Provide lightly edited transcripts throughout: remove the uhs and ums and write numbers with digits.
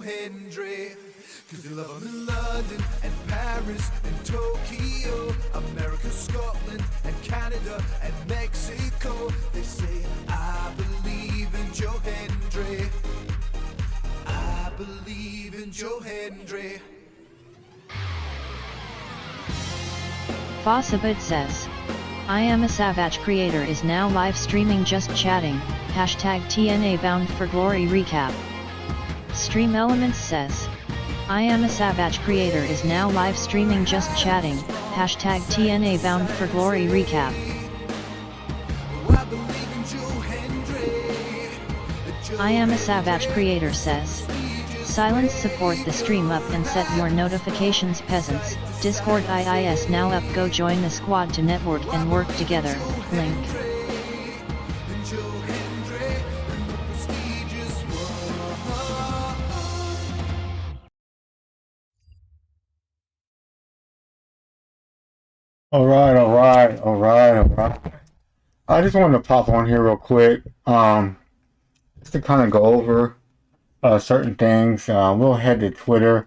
Hendry, cause they love 'em in London and Paris and Tokyo, America, Scotland and Canada and Mexico. They say, I believe in Joe Hendry. I believe in Joe Hendry. Fossabit says, I am a Savage creator is now live streaming just chatting, hashtag TNA Bound for Glory recap. Stream Elements says, I am a Savage creator is now live streaming just chatting, hashtag TNA Bound for Glory recap. I am a Savage creator says, silence support the stream up and set your notifications peasants, Discord IIS now up go join the squad to network and work together, link. All right. I just wanted to pop on here real quick, just to kind of go over certain things. We'll head to Twitter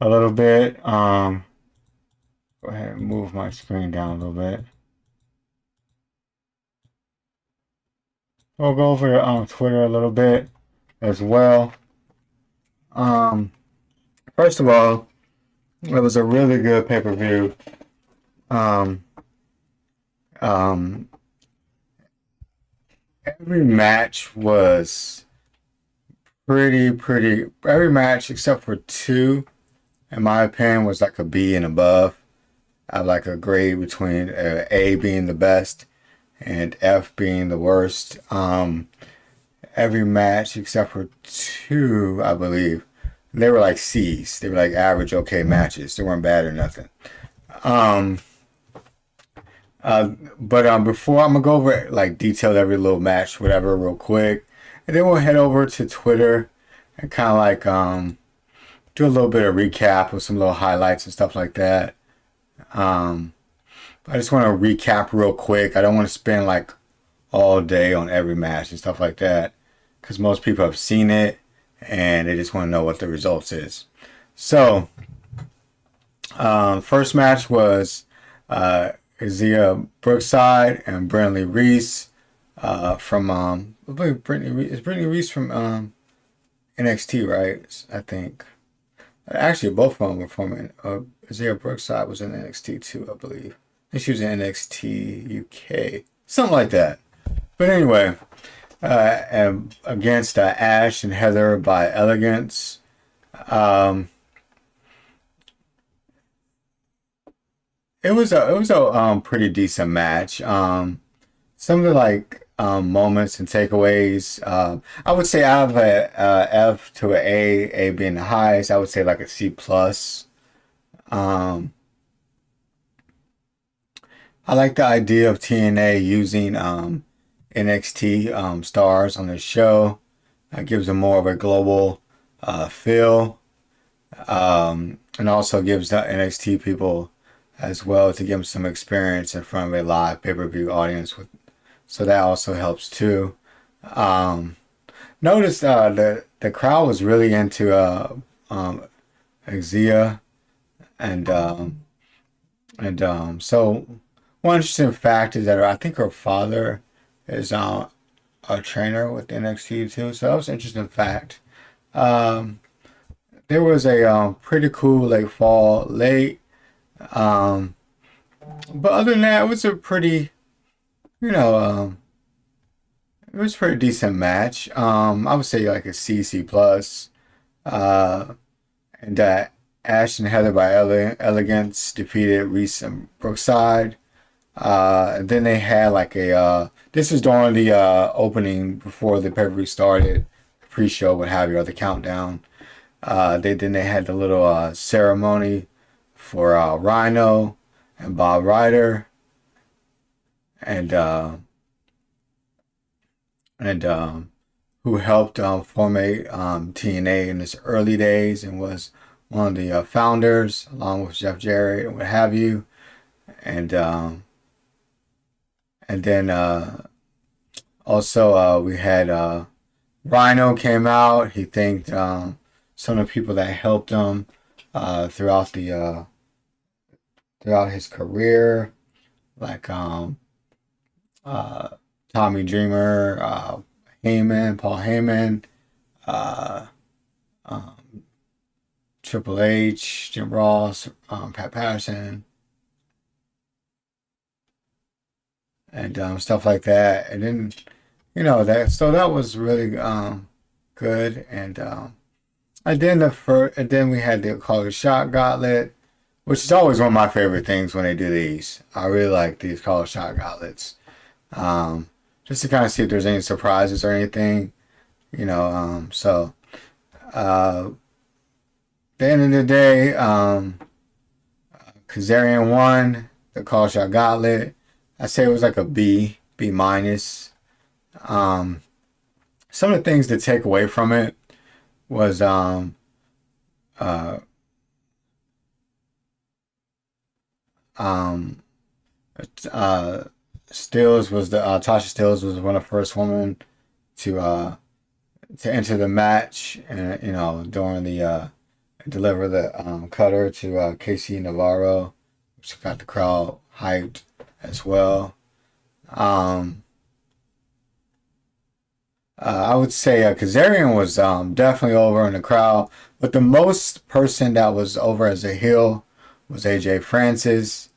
a little bit. Go ahead and move my screen down a little bit. We'll go over Twitter a little bit as well. First of all, it was a really good pay-per-view. Every match was pretty. Every match except for two, in my opinion, was like a B and above. I have like a grade between A being the best and F being the worst. Every match except for two, I believe, they were like C's. They were like average, okay matches. They weren't bad or nothing. But before I'm gonna go over like detail every little match, whatever, real quick, and then we'll head over to Twitter and kind of like do a little bit of recap with some little highlights and stuff like that. I just want to recap real quick. I don't want to spend like all day on every match and stuff like that because most people have seen it and they just want to know what the results is. So, first match was Zia Brookside and Brindley Reese from I believe Brittany Reese from NXT, right? I think. Actually, both of them were from Zia Brookside was in NXT too, I believe. I think she was in NXT UK, something like that. But anyway, and against Ash and Heather by Elegance. It was a pretty decent match. Some of the like moments and takeaways. I would say out of a F to a A being the highest, I would say like a C plus. I like the idea of TNA using NXT stars on the show. It gives them more of a global feel, and also gives the NXT people as well to give them some experience in front of a live pay-per-view audience. So that also helps too. Notice the crowd was really into Exia, and so one interesting fact is that I think her father is a trainer with NXT too. So that was an interesting fact. There was a pretty cool like fall late. But other than that, it was a pretty, it was a pretty decent match. I would say like a C plus. And Ash and Heather by Elegance defeated Reese and Brookside. And then they had like this was during the opening before the pay-per-view started, pre-show, what have you, or the countdown. They had the little ceremony for Rhino and Bob Ryder, and who helped formate TNA in its early days and was one of the founders, along with Jeff Jarrett and what have you, and then also we had Rhino came out. He thanked some of the people that helped him throughout throughout his career, like uh, Tommy Dreamer, Paul Heyman, uh, um, Triple H, Jim Ross, Pat Patterson, and stuff like that. And then, that was really good. And then we had the Call the Shot Gauntlet, which is always one of my favorite things when they do these. I really like these Call the Shot Gauntlets. Just to kind of see if there's any surprises or anything, at the end of the day, Kazarian won the Call Shot Gauntlet. I say it was like a B minus. Some of the things to take away from it was uh, um, Tasha Steelz was one of the first women to enter the match, and during the deliver the cutter to Casey Navarro, which got the crowd hyped as well. Um, I would say Kazarian was definitely over in the crowd, but the most person that was over as a heel was AJ Francis.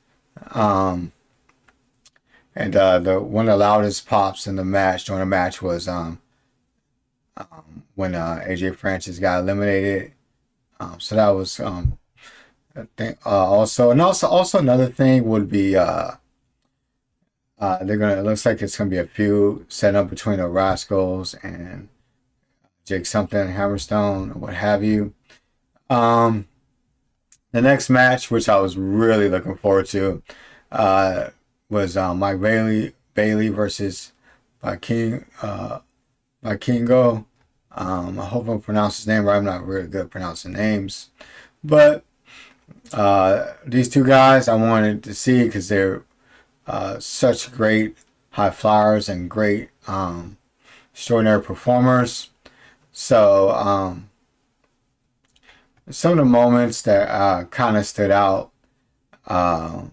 Um, and the one of the loudest pops in the match during the match was when AJ Francis got eliminated. So that was I think also another thing would be it looks like it's gonna be a feud set up between the Rascals and Jake Something, Hammerstone, or what have you. Um, the next match, which I was really looking forward to, uh, was Mike Bailey versus Vikingo. I hope I pronounced his name right. I'm not really good at pronouncing names, but these two guys I wanted to see because they're such great high flyers and great extraordinary performers. So some of the moments that kind of stood out uh,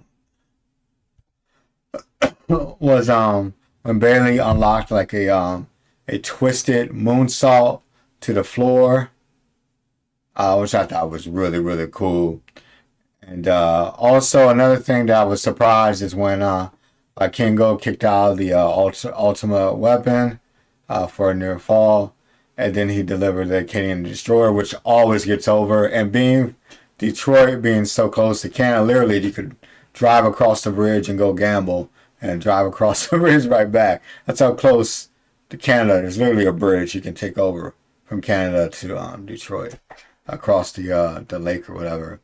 was when Bailey unlocked like a twisted moonsault to the floor, which I thought was really really cool. And also another thing that I was surprised is when Kingo kicked out the Ultimate Weapon for a near fall, and then he delivered the Canadian Destroyer, which always gets over. And being Detroit, being so close to Canada, literally you could drive across the bridge and go gamble, and drive across the bridge right back. That's how close to Canada. There's literally a bridge you can take over from Canada to Detroit across the lake or whatever.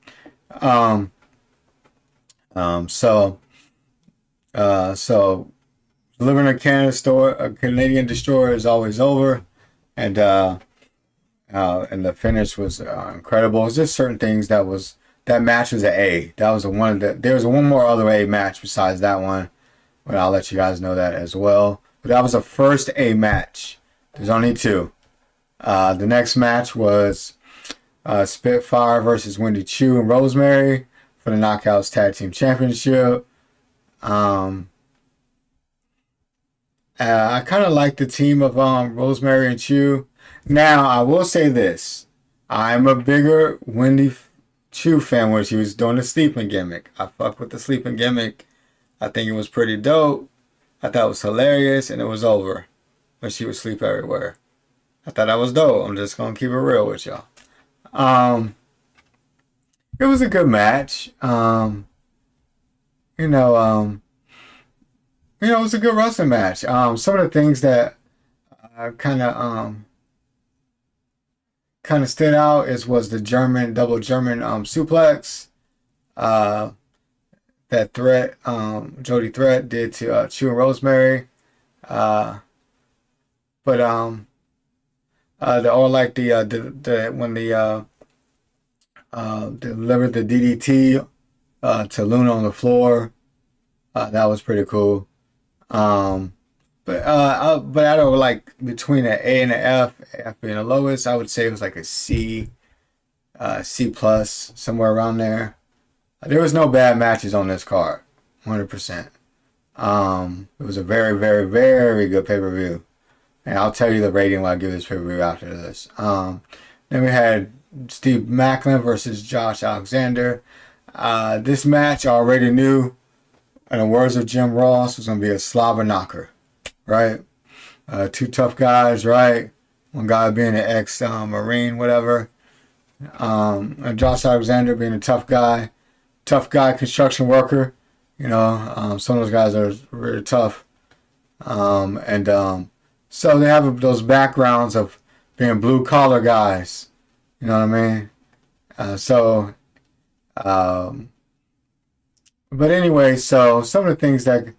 Um, so so delivering a Canadian Destroyer is always over, and and the finish was incredible. It's just certain things that match was an A. That was there was one more other A match besides that one, but I'll let you guys know that as well. But that was the first A match. There's only two. The next match was Spitfire versus Wendy Chu and Rosemary for the Knockouts Tag Team Championship. I kind of like the team of Rosemary and Chu. Now, I will say this. I'm a bigger Wendy Chu fan when she was doing the sleeping gimmick. I fuck with the sleeping gimmick. I think it was pretty dope. I thought it was hilarious, and it was over when she would sleep everywhere. I thought that was dope. I'm just gonna keep it real with y'all. Um, it was a good match. You know, it was a good wrestling match. Some of the things that kind of stood out was the double German suplex that Jody Threat did to Chu and Rosemary. Uh, but the or like the when delivered the DDT to Luna on the floor, that was pretty cool. But out of like between an A and an F being the lowest, I would say it was like a C. C plus, somewhere around there. There was no bad matches on this card, 100%. It was a very, very, very good pay-per-view. And I'll tell you the rating when I give this pay-per-view after this. Then we had Steve Macklin versus Josh Alexander. This match I already knew, in the words of Jim Ross, was going to be a slobber knocker, right? Two tough guys, right? One guy being an ex-Marine, whatever. And Josh Alexander being a tough guy construction worker. You know, some of those guys are really tough. So they have those backgrounds of being blue collar guys. You know what I mean? But anyway, so some of the things that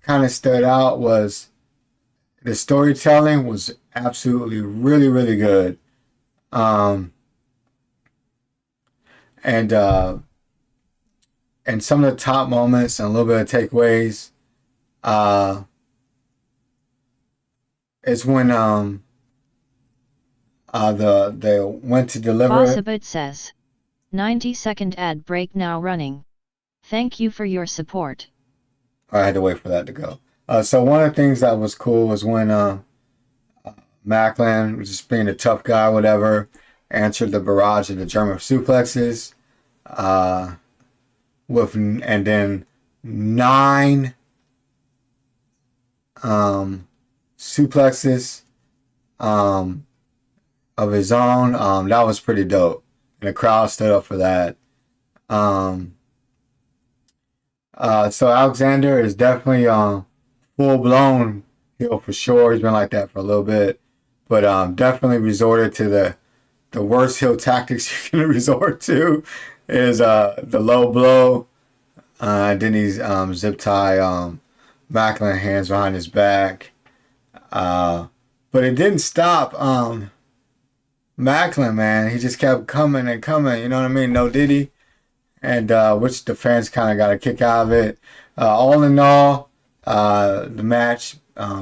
kind of stood out was the storytelling was absolutely really, really good. And some of the top moments and a little bit of takeaways is when they went to deliver. Bossabit says, 90-second ad break now running. Thank you for your support. I had to wait for that to go. So one of the things that was cool was when Macklin, just being a tough guy, whatever, answered the barrage of the German suplexes, and then 9 suplexes of his own. That was pretty dope, and the crowd stood up for that. So Alexander is definitely full blown heel for sure. He's been like that for a little bit, but definitely resorted to the worst heel tactics you can resort to is the low blow. Then he's zip tie Macklin hands behind his back. But it didn't stop Macklin, man. He just kept coming and coming. You know what I mean? No diddy. And which the fans kind of got a kick out of it. All in all, the match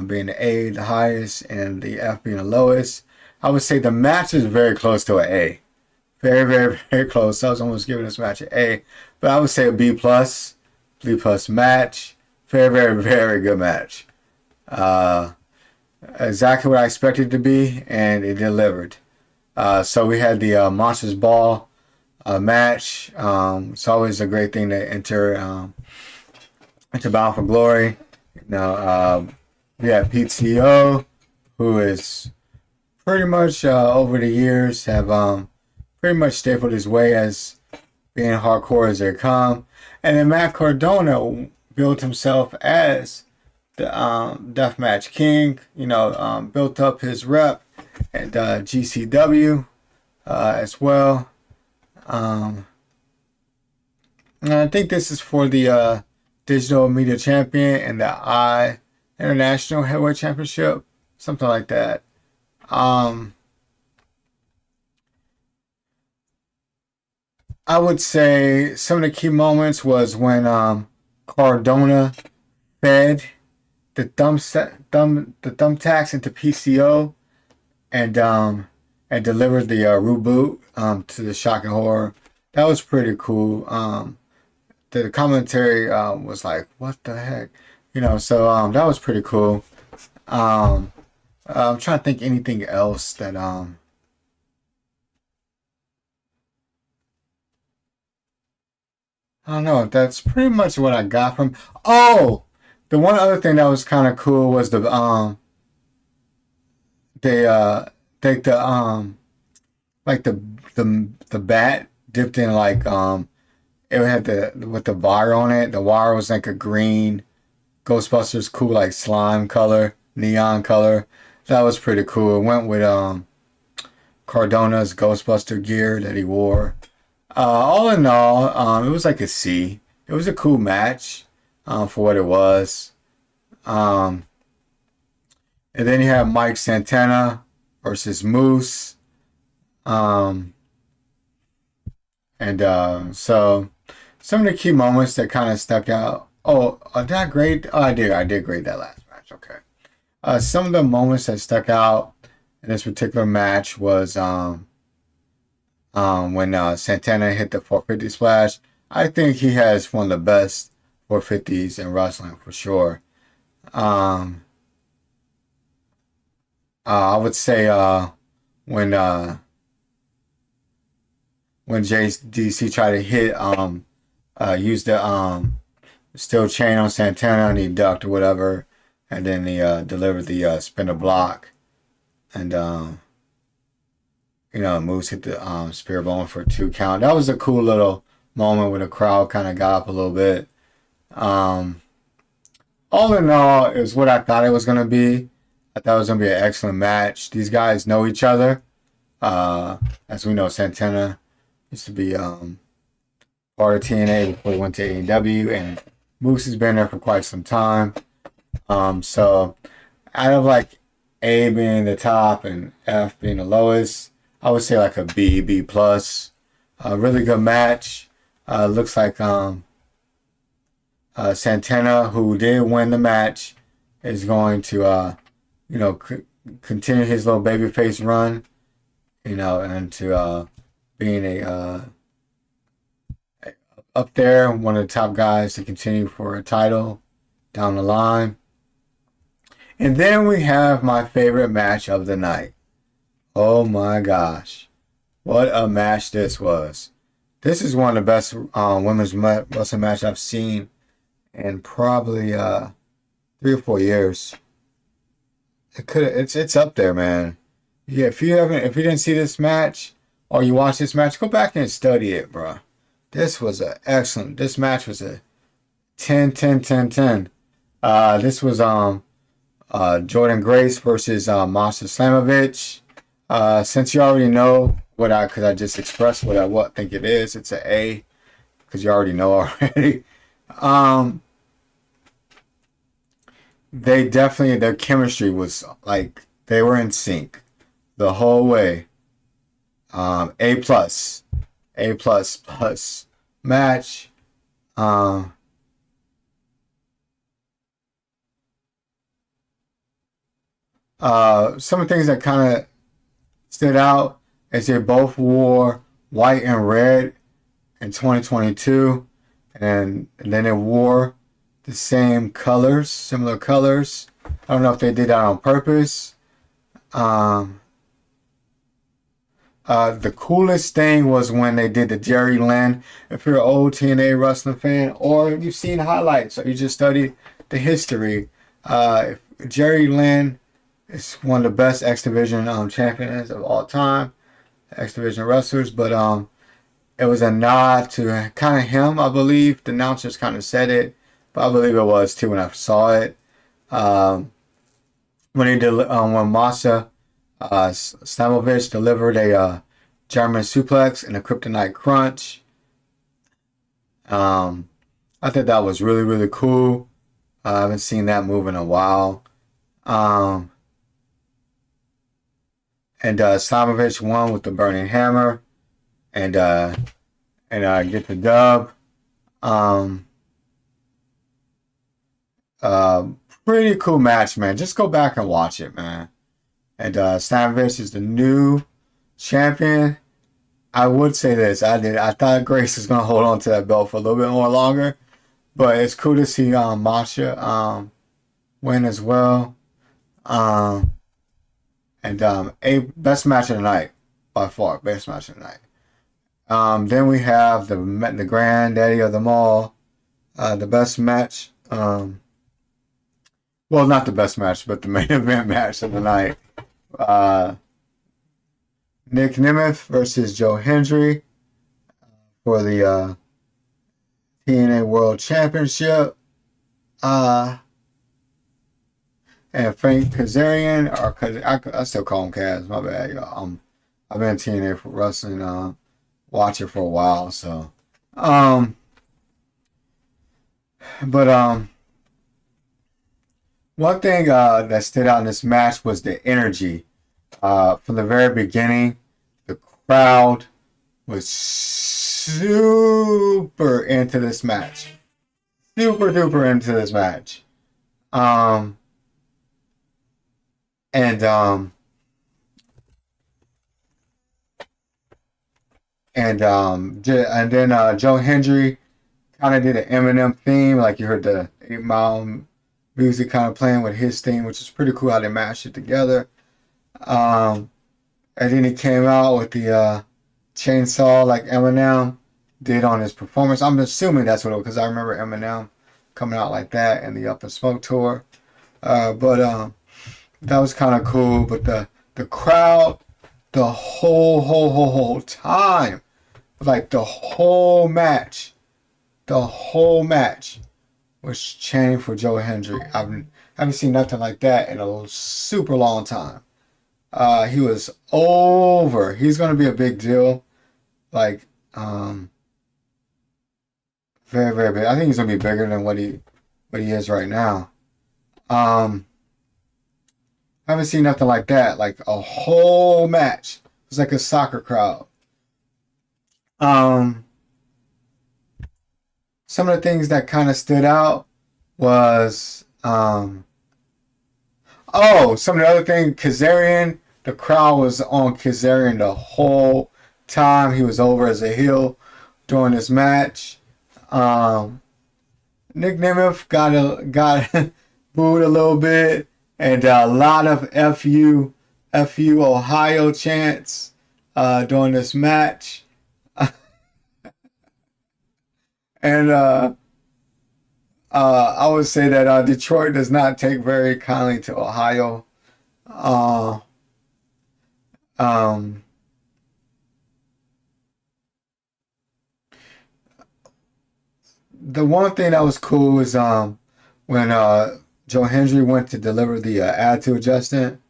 being the A, the highest, and the F being the lowest, I would say the match is very close to an A. Very, very, very close. I was almost giving this match an A. But I would say a B plus match. Very, very, very good match. Exactly what I expected it to be, and it delivered. So we had the Monsters Ball match. It's always a great thing to enter Bound for Glory. We have PTO, who is pretty much over the years have pretty much stapled his way as being hardcore as they come. And then Matt Cardona built himself as the Deathmatch King, built up his rep at GCW as well. And I think this is for the Digital Media Champion and the I International Heavyweight Championship, something like that. I would say some of the key moments was when Cardona fed the thumbtacks into PCO and delivered the reboot to the shock and horror. That was pretty cool. The commentary was like, what the heck? So that was pretty cool. I'm trying to think anything else that I don't know. That's pretty much what I got from. Oh, the one other thing that was kind of cool was they take the bat dipped in like it had with the wire on it. The wire was like a green Ghostbusters cool like slime color, neon color. That was pretty cool. It went with Cardona's Ghostbuster gear that he wore. All in all, it was like a C. It was a cool match for what it was. And then you have Mike Santana versus Moose. So some of the key moments that kind of stuck out. Oh, did I grade? Oh, I did grade that last match. Okay. Some of the moments that stuck out in this particular match was when Santana hit the 450 splash. I think he has one of the best 450s in wrestling for sure. Um, I would say when uh, when JDC tried to hit use the steel chain on Santana and he ducked or whatever, and then he delivered the spinner block, and Moose hit the spear bone for a 2 count. That was a cool little moment where the crowd kind of got up a little bit. Um, all in all, it was what I thought it was gonna be. I thought it was gonna be an excellent match. These guys know each other. As we know, Santana used to be part of TNA before he went to AEW, and Moose has been there for quite some time. So out of like A being the top and F being the lowest, I would say like a B plus. A really good match. Looks like Santana, who did win the match, is going to continue his little babyface run, and to being a up there, one of the top guys to continue for a title down the line. And then we have my favorite match of the night. Oh my gosh. What a match this was. This is one of the best women's wrestling matches I've seen in probably 3 or 4 years. It's up there, man. Yeah, if you didn't see this match or you watch this match, go back and study it, bro. This match was a 10, 10, 10, 10. This was Jordan Grace versus Masha Slamovich. Since you already know because I just expressed what I think it is, it's an A, because you already know already. Their chemistry was like, they were in sync the whole way. A plus. A plus plus match. Some of the things that kind of stood out is they both wore white and red in 2022, and then they wore the same colors, similar colors. I don't know if they did that on purpose. The coolest thing was when they did the Jerry Lynn. If you're an old TNA wrestling fan, or you've seen highlights, or you just studied the history, Jerry Lynn is one of the best X Division champions of all time, X Division wrestlers. But it was a nod to kind of him, I believe. The announcers kind of said it, but I believe it was too when I saw it. When Masha Slamovich delivered a German suplex and a kryptonite crunch. I thought that was really, really cool. I haven't seen that move in a while. And Slamovich won with the burning hammer and get the dub. Pretty cool match, man. Just go back and watch it, man. And Slamovich is the new champion. I would say this. I thought Grace was gonna hold on to that belt for a little bit more longer, but it's cool to see Masha win as well. And a best match of the night by far, best match of the night. Then we have the granddaddy of them all, the best match. Well, not the best match, but the main event match of the night. Nick Nemeth versus Joe Hendry for the TNA World Championship. And Frank Kazarian, or I still call him Kaz, my bad, y'all. I've been TNA for wrestling watcher for a while, so one thing that stood out in this match was the energy. From the very beginning, the crowd was super into this match. Super duper into this match. and then Joe Hendry kind of did an Eminem theme, like you heard the 8 Mile music kind of playing with his theme, which is pretty cool how they mashed it together. Um, and then he came out with the chainsaw like Eminem did on his performance. I'm assuming that's what it was because I remember Eminem coming out like that in the Up in Smoke tour. But that was kind of cool. But the crowd, the whole time, like the whole match was chanting for Joe Hendry. I haven't seen nothing like that in a super long time. He was over. He's gonna be a big deal. Like, very, very big. I think he's gonna be bigger than what he is right now. Um, I haven't seen nothing like that. Like a whole match. It was like a soccer crowd. Um, some of the things that kind of stood out was some of the other thing, Kazarian, the crowd was on Kazarian the whole time. He was over as a heel during this match. Nick Nemeth got booed a little bit, and a lot of "Fu Ohio" chants during this match, and I would say that Detroit does not take very kindly to Ohio. Uh, um, the one thing that was cool is when Joe Hendry went to deliver the attitude adjustment,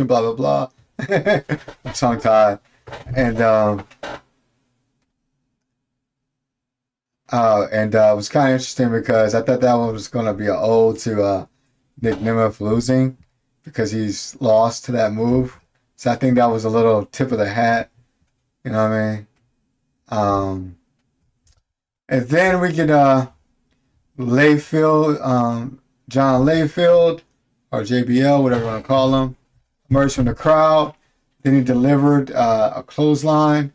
blah blah blah. I'm tongue tied, and it was kind of interesting because I thought that one was going to be an ode to Nick Nemeth losing because he's lost to that move. So I think that was a little tip of the hat. You know what I mean? And then we get Layfield, John Layfield, or JBL, whatever you want to call him, emerged from the crowd. Then he delivered a clothesline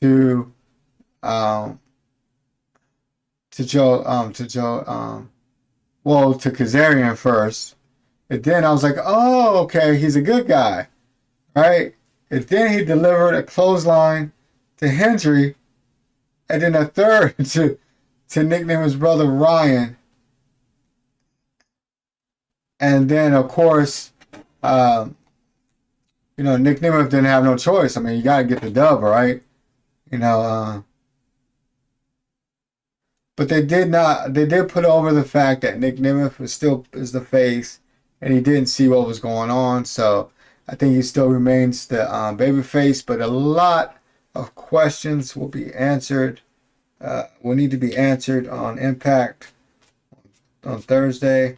to Kazarian first. And then I was like, oh, okay, he's a good guy, right? And then he delivered a clothesline to Hendry, and then a third to nickname his brother Ryan. And then, of course, Nick Nemeth didn't have no choice. I mean, you got to get the dub, right? You know, but they did put over the fact that Nick Nemeth is the face, and he didn't see what was going on. So I think he still remains the baby face, but a lot of questions will be answered. Will need to be answered on Impact on Thursday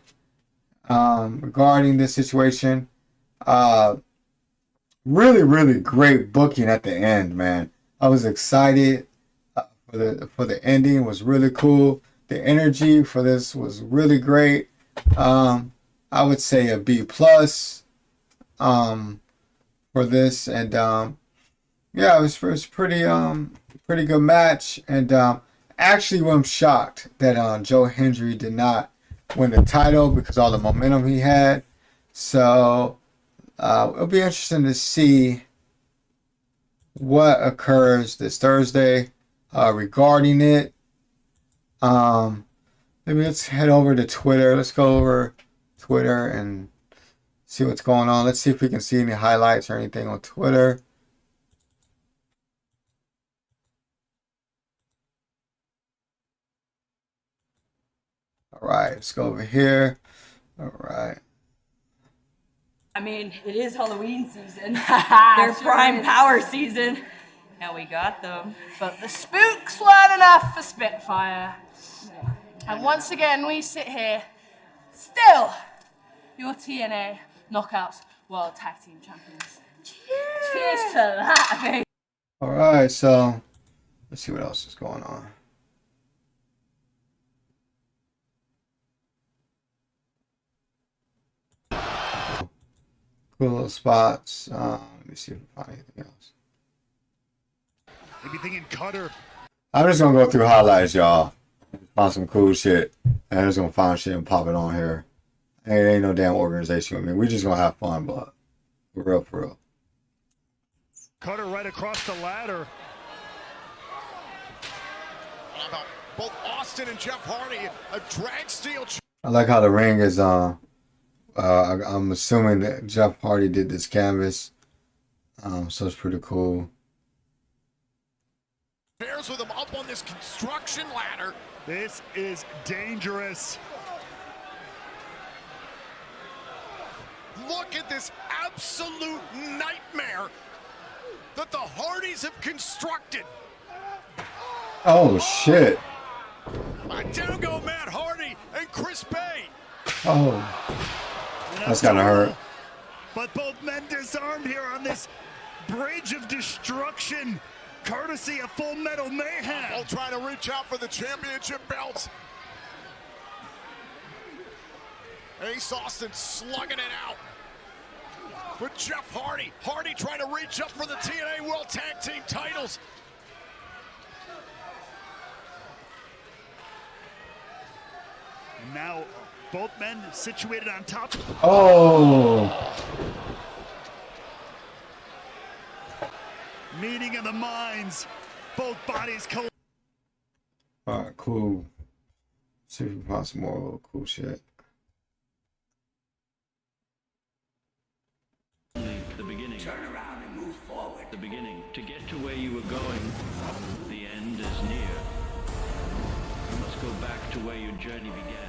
regarding this situation. Really, really great booking at the end, man. I was excited for the ending. It was really cool. The energy for this was really great. I would say a B plus for this, and yeah, it was pretty good match. And actually, I'm shocked that Joe Hendry did not win the title because all the momentum he had. So it'll be interesting to see what occurs this Thursday regarding it. Maybe let's head over to Twitter. Let's go over Twitter and see what's going on. Let's see if we can see any highlights or anything on Twitter. All right, let's go over here. All right. I mean, it is Halloween season. Their prime power season. And we got them. But the spooks weren't enough for Spitfire. And once again, we sit here, still, your TNA Knockouts World Tag Team Champions. Cheers to that, baby. All right, so let's see what else is going on. Cool little spots. Let me see if I can find anything else. Maybe thinking Cutter. I'm just gonna go through highlights, y'all. Find some cool shit. And I'm just gonna find shit and pop it on here. Hey, it ain't no damn organization with me. We just gonna have fun, but for real, for real. Cutter right across the ladder. How about both Austin and Jeff Hardy, a drag steel. I like how the ring is I'm assuming that Jeff Hardy did this canvas. So it's pretty cool. Bears with him up on this construction ladder. This is dangerous. Look at this absolute nightmare that the Hardys have constructed. Oh shit. Down go Matt Hardy and Chris Bay. Oh. That's gonna hurt. But both men disarmed here on this bridge of destruction, courtesy of Full Metal Mayhem. All trying to reach out for the championship belts. Ace Austin slugging it out with Jeff Hardy. Hardy trying to reach up for the TNA World Tag Team titles. And now both men situated on top. Oh. Meeting of the minds. Both bodies collide. Alright, cool. See if we can find some more little cool shit. The beginning. Turn around and move forward. The beginning. To get to where you were going, the end is near. You must go back to where your journey began.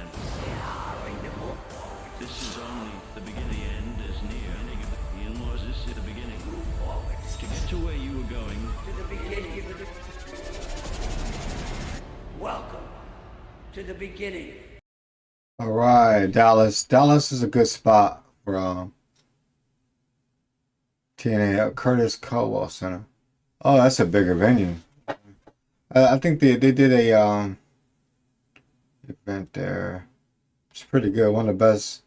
This is only the beginning. The end is near. This is the beginning. Move forward. To get to where you were going. To the beginning. Welcome to the beginning. Alright, Dallas. Dallas is a good spot for TNA Curtis Caldwell Center. Oh, that's a bigger venue. I think they did a event there. It's pretty good. One of the best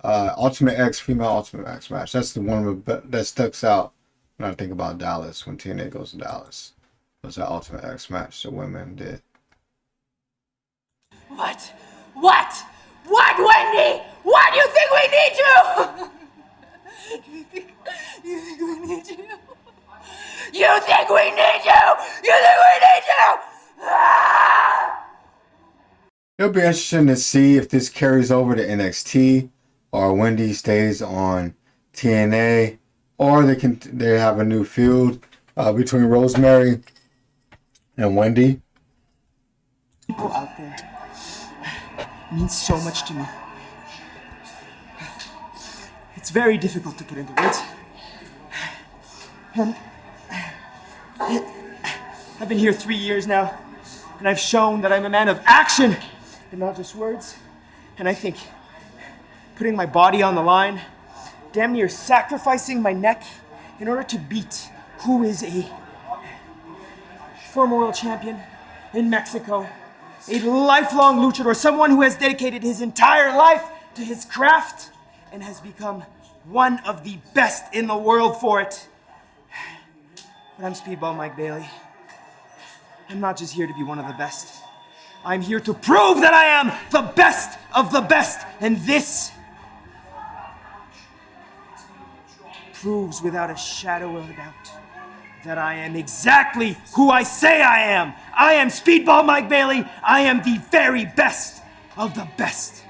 Ultimate X female Ultimate X match. That's the one that sticks out when I think about Dallas. When TNA goes to Dallas, it was that Ultimate X match the women did. What? What? What, Wendy? Why do you think we need you? You think we need you? You think we need you? You think we need you? Ah! It'll be interesting to see if this carries over to NXT or Wendy stays on TNA, or they have a new feud between Rosemary and Wendy. People out there mean so much to me. It's very difficult to put into words. And I've been here 3 years now, and I've shown that I'm a man of action and not just words. And I think putting my body on the line, damn near sacrificing my neck in order to beat who is a former world champion in Mexico, a lifelong luchador, someone who has dedicated his entire life to his craft and has become one of the best in the world for it. But I'm Speedball Mike Bailey. I'm not just here to be one of the best. I'm here to prove that I am the best of the best, and this proves without a shadow of a doubt that I am exactly who I say I am. I am Speedball Mike Bailey. I am the very best of the best.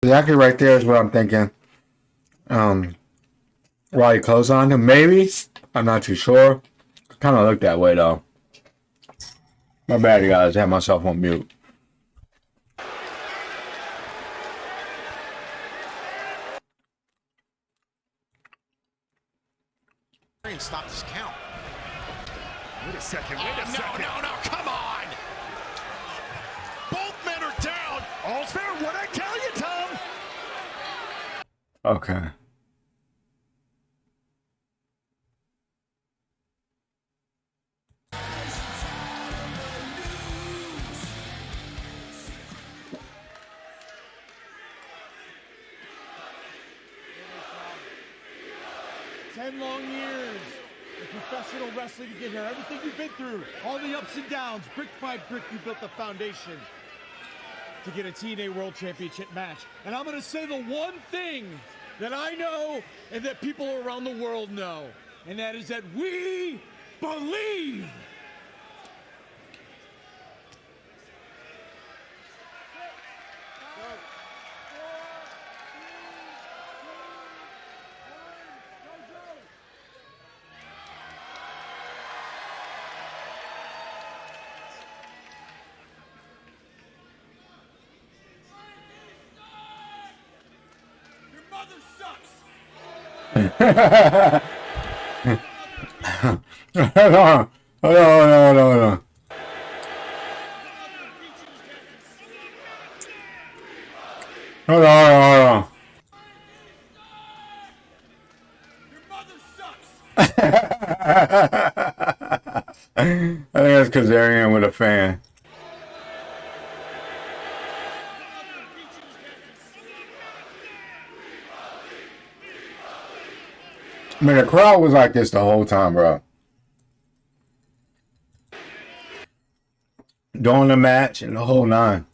Exactly right there is what I'm thinking. While you close on him, maybe. I'm not too sure. Kind of look that way though. My bad, guys. I had myself on mute. Stop this count. Wait a second, wait a No, second. no, come on! Both men are down! All's fair, what'd I tell you, Tom? Okay. Ten long years of professional wrestling to get here. Everything you've been through, all the ups and downs, brick by brick, you built the foundation to get a TNA World Championship match. And I'm gonna say the one thing that I know and that people around the world know, and that is that we believe. Hold on. Hold on. Hold on. I think that's because Arian with a fan. I mean, the crowd was like this the whole time, bro. During the match and the whole nine.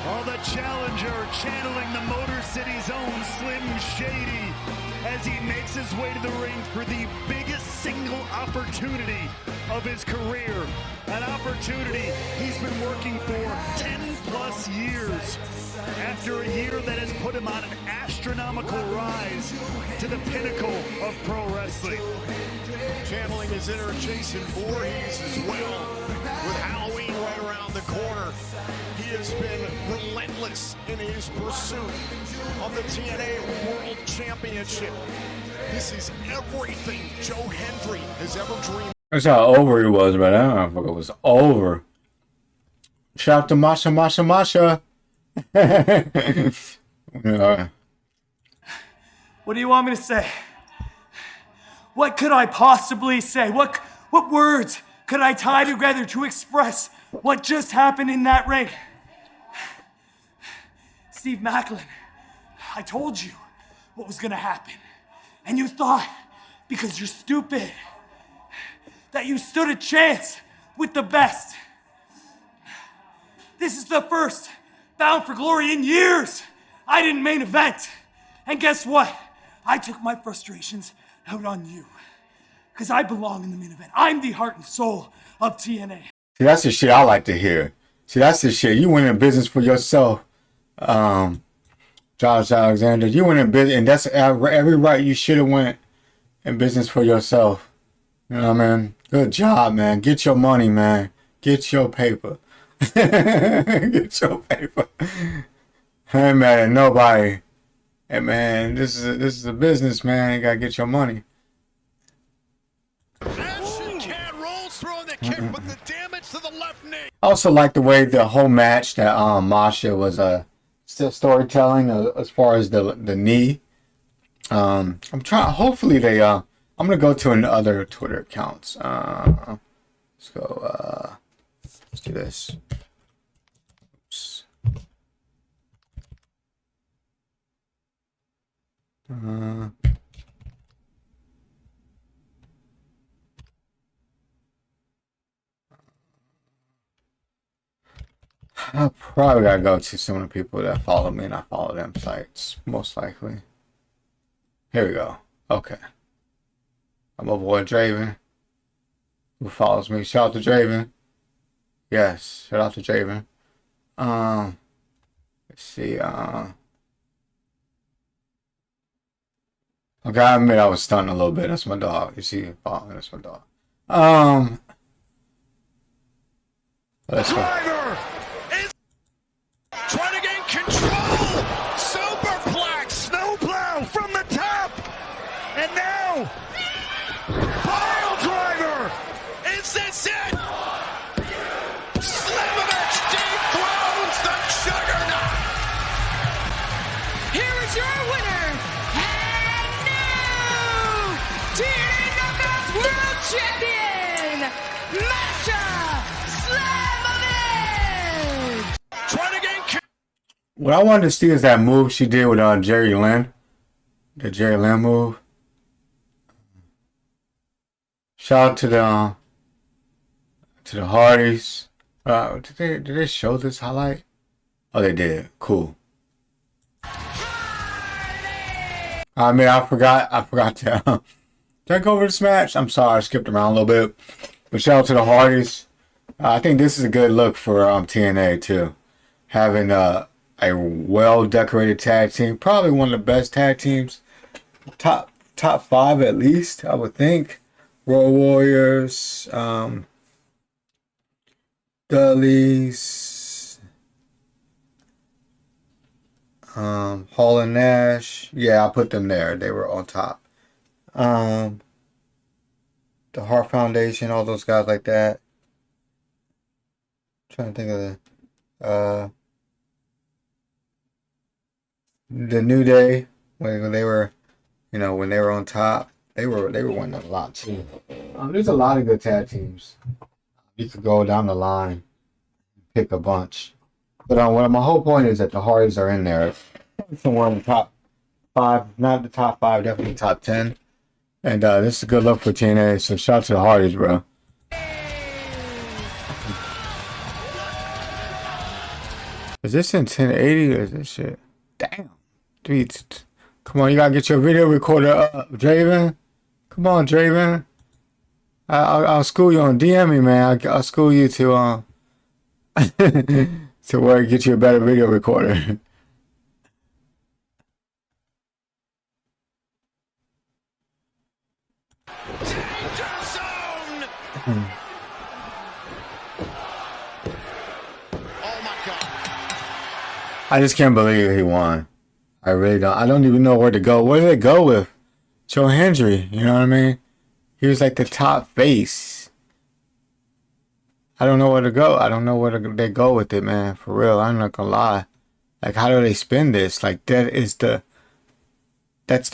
Oh, the challenger channeling the Motor City's own Slim Shady as he makes his way to the ring for the biggest single opportunity of his career. An opportunity he's been working for 10 plus years. After a year that has put him on an astronomical rise to the pinnacle of pro wrestling. Channeling his inner Jason Voorhees as well. With Halloween right around the corner, he has been relentless in his pursuit of the TNA World Championship. This is everything Joe Hendry has ever dreamed. That's how over he was, but that motherfucker was over. Shout out to Masha. Yeah. What do you want me to say? What could I possibly say? What words could I tie together to express what just happened in that ring? Steve Macklin, I told you what was gonna happen. And you thought, because you're stupid, that you stood a chance with the best. This is the first Bound for Glory in years I didn't main event. And guess what? I took my frustrations out on you. Because I belong in the main event. I'm the heart and soul of TNA. See, that's the shit I like to hear. See, that's the shit. You went in business for yourself. Trying Josh Alexander. You went in business, and that's every right. You should have went in business for yourself. You know what I mean? Good job, man. Get your money, man. Get your paper. Get your paper. Hey, man, nobody. Hey, man, this is a business, man. You gotta get your money. Rolls throwing the kick, but the damage to the left knee. I also like the way the whole match that Masha was still storytelling as far as the knee. I'm trying. Hopefully they. I'm gonna go to another Twitter accounts. Let's go. Let's do this. Oops. I probably gotta go to some of the people that follow me and I follow them sites, most likely. Here we go. Okay. I'm my boy Draven, who follows me. Shout out to Draven. Yes, shout out to Draven. Let's see. I gotta admit I was stunned a little bit. That's my dog. You see, following. That's my dog. Let's go. Driver is trying to gain control. Superplex, snowplow from the top, and now pile driver. Is this it? Slimovich dethrones the juggernaut. Here is your winner, and new TNA Knockouts World Champion, Masha Slamovich! Trying to gain What I wanted to see is that move she did with Jerry Lynn. The Jerry Lynn move. Shout out to the Hardys. Did they show this highlight? Oh, they did. Cool. I mean, I forgot to did I go over this match? I'm sorry, I skipped around a little bit. But shout out to the Hardys. I think this is a good look for TNA too. Having a well-decorated tag team, probably one of the best tag teams, top 5 at least, I would think. Road Warriors, Dudleys, Hall and Nash. Yeah, I put them there. They were on top. The Hart Foundation, all those guys like that. Trying to think of the New Day when they were, when they were on top, they were winning a lot too. There's a lot of good tag teams. You could go down the line, pick a bunch. But my whole point is that the Hardys are in there, somewhere in the top 5, not the top 5, definitely top 10. And this is a good look for TNA. So shout out to the Hardys, bro. Is this in 1080 or is this shit? Damn. Dude, come on, you gotta get your video recorder up, Draven. Come on, Draven. I'll school you on DM me, man. I'll school you to to where get you a better video recorder. I just can't believe he won. I really don't. I don't even know where to go. Where did they go with Joe Hendry? You know what I mean? He was like the top face. I don't know where to go. I don't know where they go with it, man. For real, I'm not gonna lie. Like, how do they spin this? Like, that's the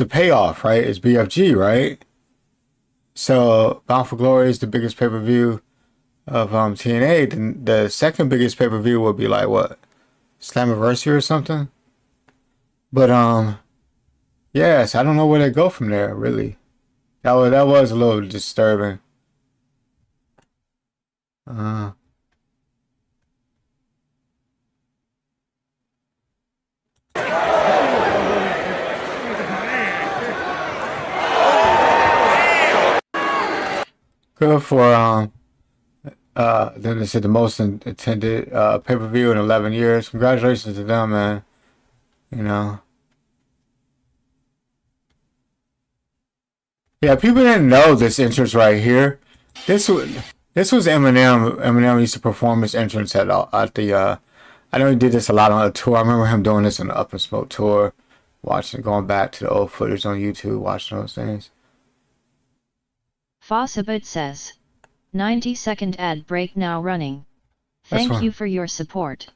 payoff, right? It's BFG, right? So, Bound for Glory is the biggest pay-per-view of TNA. Then the second biggest pay-per-view would be like what? Slammiversary or something? But yes, I don't know where they go from there, really. That was a little disturbing. Good for then they said the most attended pay-per-view in 11 years. Congratulations to them, man. Yeah, people didn't know this entrance right here. This was Eminem. Eminem used to perform this entrance at the. I know he did this a lot on the tour. I remember him doing this on the Up and Smoke tour, going back to the old footage on YouTube, watching those things. Fossabit says, 90-second ad break now running. Thank you for your support.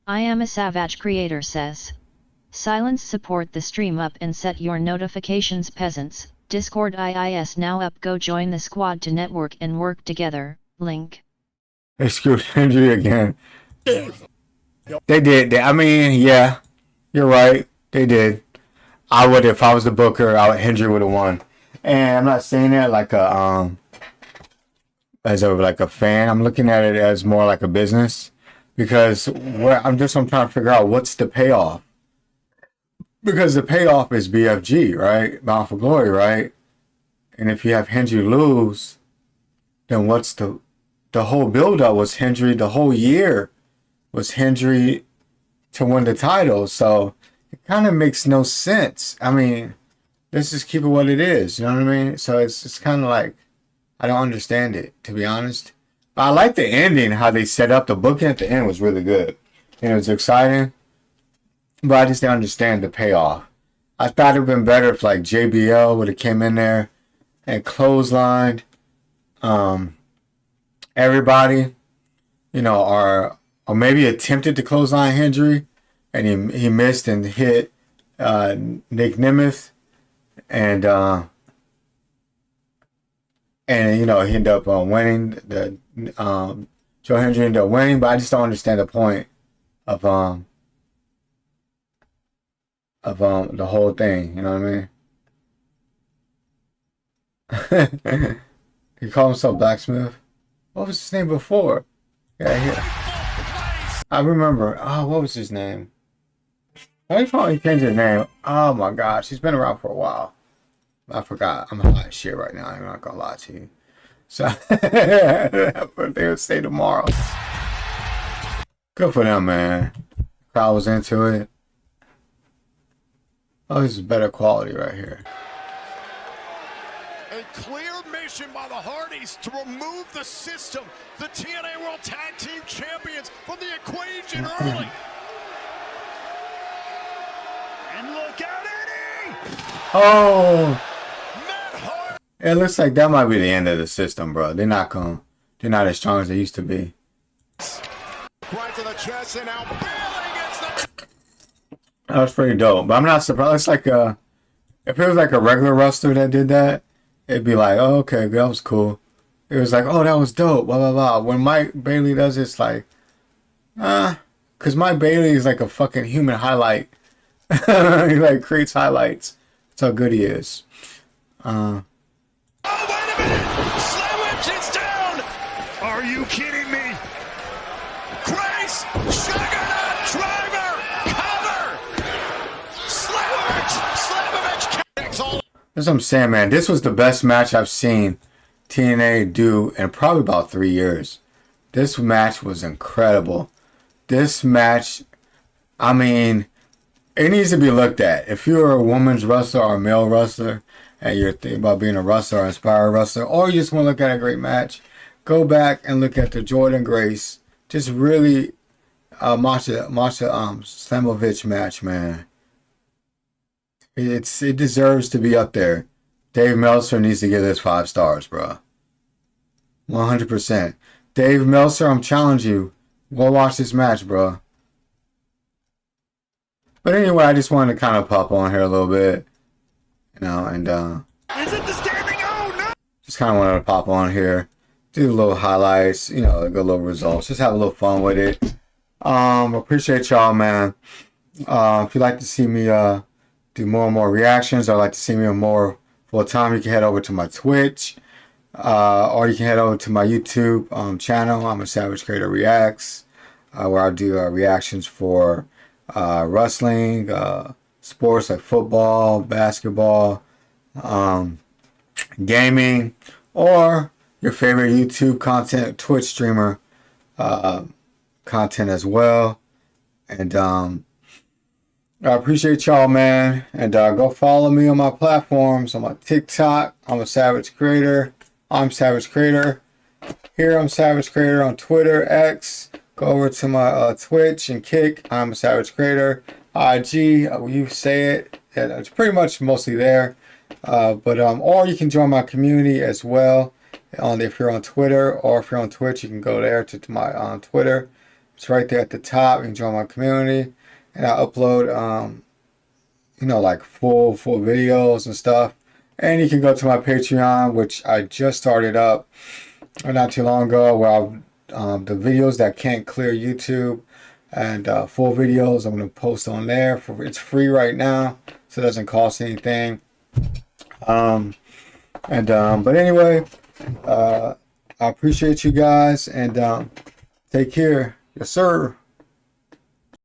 I am a Savage creator says, silence support the stream up and set your notifications peasants. Discord IIS now up, go join the squad to network and work together, link. They screwed Hendry again. They did. I mean, yeah, you're right. They did. I would, if I was the booker, Hendry would have won. And I'm not saying that like a fan. I'm looking at it as more like a business, because I'm trying to figure out what's the payoff. Because the payoff is BFG, right? Bound for Glory, right? And if you have Hendry lose, then what's the whole build-up was Hendry, the whole year was Hendry to win the title. So it kind of makes no sense. I mean, let's just keep it what it is. You know what I mean? So it's kind of like, I don't understand it, to be honest. But I like the ending, how they set up the booking at the end was really good. And it was exciting. But I just didn't understand the payoff. I thought it would have been better if like JBL would have came in there and clotheslined everybody, you know, or maybe attempted to clothesline Hendry, and he missed and hit Nick Nemeth, and you know, he ended up winning. Joe Hendry ended up winning, but I just don't understand the point of the whole thing. You know what I mean? He called himself Blacksmith. What was his name before? Yeah, I remember. Oh, what was his name? Why probably changed his name? Oh my gosh, he's been around for a while. I forgot. I'm hot as shit right now. I'm not gonna lie to you. So, but they'll say tomorrow. Good for them, man. Crowd was into it. Oh, this is better quality right here. A clear mission by the Hardys to remove the system, the TNA World Tag Team Champions, from the equation early. And look out, Eddie! Oh! It looks like that might be the end of the system, bro. They're not as strong as they used to be. Right to the chest and now Bailey gets the... That was pretty dope, but I'm not surprised. It's like if it was like a regular wrestler that did that, it'd be like, oh, okay, that was cool. It was like, oh, that was dope, blah, blah, blah. When Mike Bailey does it, it's like, because Mike Bailey is like a fucking human highlight. He like creates highlights. That's how good he is. Oh, wait a minute! Sandwich is down! Are you kidding me? Grace! Juggernaut driver! Cover! Slavovich connects all... That's what I'm saying, man. This was the best match I've seen TNA do in probably about 3 years. This match was incredible. This match, I mean, it needs to be looked at. If you're a women's wrestler or a male wrestler, and you're thinking about being a wrestler or aspiring wrestler, or you just want to look at a great match, go back and look at the Jordan Grace, just really Masha Slamovich match, man. It deserves to be up there. Dave Meltzer needs to give this 5 stars, bro. 100%. Dave Meltzer, I'm challenging you. Go watch this match, bro. But anyway, I just wanted to kind of pop on here a little bit. You know, and Is it the standing? Oh, no! just kind of wanted to pop on here, do a little highlights, you know, good little results, just have a little fun with it. Appreciate y'all, man. If you'd like to see me do more and more reactions, or like to see me more full time, you can head over to my Twitch, or you can head over to my YouTube channel. I'm a Savage Creator Reacts, where I do reactions for wrestling, sports like football, basketball, gaming, or your favorite YouTube content, Twitch streamer content as well. And I appreciate y'all, man. And go follow me on my platforms. On my TikTok, I'm a Savage Creator. I'm Savage Creator. Here, I'm Savage Creator on Twitter, X. Go over to my Twitch and Kick. I'm a Savage Creator. IG, you say it. Yeah, it's pretty much mostly there. Or you can join my community as well. If you're on Twitter or if you're on Twitch, you can go there to my Twitter. It's right there at the top. You can join my community, and I upload, like full videos and stuff. And you can go to my Patreon, which I just started up not too long ago, where the videos that can't clear YouTube and full videos I'm going to post on there. It's free right now, so it doesn't cost anything. But anyway, I appreciate you guys, and take care. Yes, sir.